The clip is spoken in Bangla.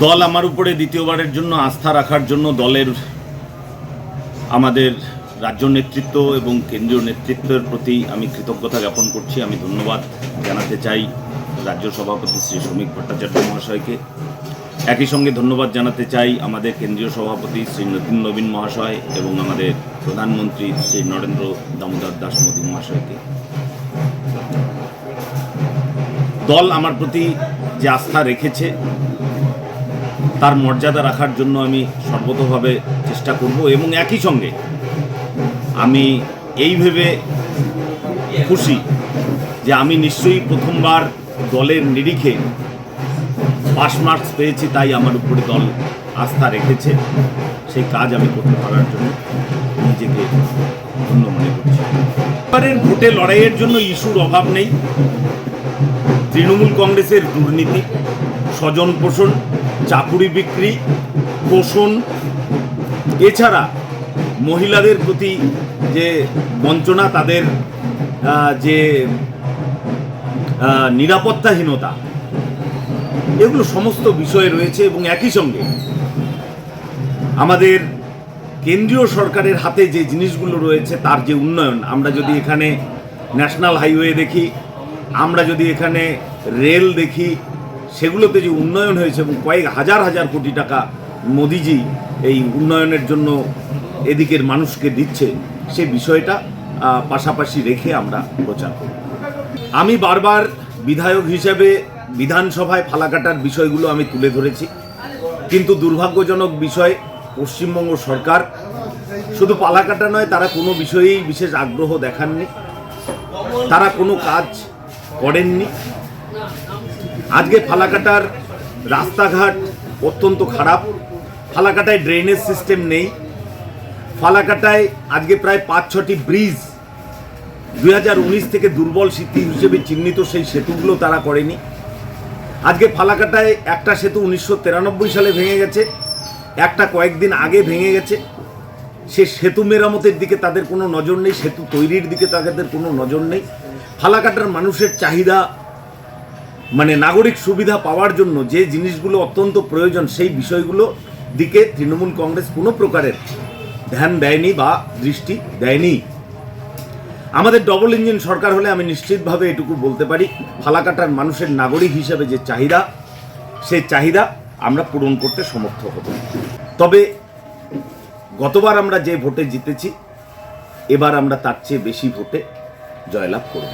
দল আমার উপরে দ্বিতীয়বারের জন্য আস্থা রাখার জন্য দলের আমাদের রাজ্য নেতৃত্ব এবং কেন্দ্রীয় নেতৃত্বের প্রতি আমি কৃতজ্ঞতা জ্ঞাপন করছি। আমি ধন্যবাদ জানাতে চাই রাজ্য সভাপতি শ্রী শ্রমিক ভট্টাচার্য মহাশয়কে। একই সঙ্গে ধন্যবাদ জানাতে চাই আমাদের কেন্দ্রীয় সভাপতি শ্রী নবীন মহাশয় এবং আমাদের প্রধানমন্ত্রী শ্রী নরেন্দ্র দামোদর দাস মোদী মহাশয়কে। দল আমার প্রতি যে আস্থা রেখেছে তার মর্যাদা রাখার জন্য আমি সর্বতোভাবে চেষ্টা করব এবং একই সঙ্গে আমি এই ভেবে খুশি যে আমি নিশ্চয়ই প্রথমবার দলের নিরিখে পাস মার্কস পেয়েছি, তাই আমার উপরে দল আস্থা রেখেছে। সেই কাজ আমি করতে পারার জন্য নিজেকে ধন্য মনে করছি। এবারের ভোটে লড়াইয়ের জন্য ইস্যুর অভাব নেই। তৃণমূল কংগ্রেসের দুর্নীতি, স্বজন পোষণ, চাকুরি বিক্রি, পোষণ, এছাড়া মহিলাদের প্রতি যে বঞ্চনা, তাদের যে নিরাপত্তাহীনতা, এগুলো সমস্ত বিষয় রয়েছে। এবং একই সঙ্গে আমাদের কেন্দ্রীয় সরকারের হাতে যে জিনিসগুলো রয়েছে তার যে উন্নয়ন, আমরা যদি এখানে ন্যাশনাল হাইওয়ে দেখি, আমরা যদি এখানে রেল দেখি, সেগুলোতে যে উন্নয়ন হয়েছে এবং কয়েক হাজার হাজার কোটি টাকা মোদিজি এই উন্নয়নের জন্য এদিকের মানুষকে দিচ্ছে, সে বিষয়টা পাশাপাশি রেখে আমরা প্রচার করি। আমি বারবার বিধায়ক হিসেবে বিধানসভায় ফালাকাটার বিষয়গুলো আমি তুলে ধরেছি, কিন্তু দুর্ভাগ্যজনক বিষয় পশ্চিমবঙ্গ সরকার শুধু ফালাকাটা নয়, তারা কোনো বিষয়েই বিশেষ আগ্রহ দেখাননি, তারা কোনো কাজ করেননি। আজকে ফালাকাটার রাস্তাঘাট অত্যন্ত খারাপ, ফালাকাটায় ড্রেনেজ সিস্টেম নেই, ফালাকাটায় আজকে প্রায় 5-6টি ব্রিজ 2019 থেকে দুর্বল স্মৃতি হিসেবে চিহ্নিত, সেই সেতুগুলো তারা করেনি। আজকে ফালাকাটায় একটা সেতু 1993 সালে ভেঙে গেছে, একটা কয়েকদিন আগে ভেঙে গেছে। সে সেতু মেরামতের দিকে তাদের কোনো নজর নেই, সেতু তৈরির দিকে তাদের কোনো নজর নেই। ফালাকাটার মানুষের চাহিদা, মানে নাগরিক সুবিধা পাওয়ার জন্য যে জিনিসগুলো অত্যন্ত প্রয়োজন, সেই বিষয়গুলো দিকে তৃণমূল কংগ্রেস কোনো প্রকারের ধ্যান দেয়নি বা দৃষ্টি দেয়নি। আমাদের ডবল ইঞ্জিন সরকার হলে আমি নিশ্চিতভাবে এটুকু বলতে পারি, ফালাকাটার মানুষের নাগরিক হিসেবে যে চাহিদা, সেই চাহিদা আমরা পূরণ করতে সমর্থ হব। তবে গতবার আমরা যে ভোটে জিতেছি, এবার আমরা তার চেয়ে বেশি ভোটে জয়লাভ করব।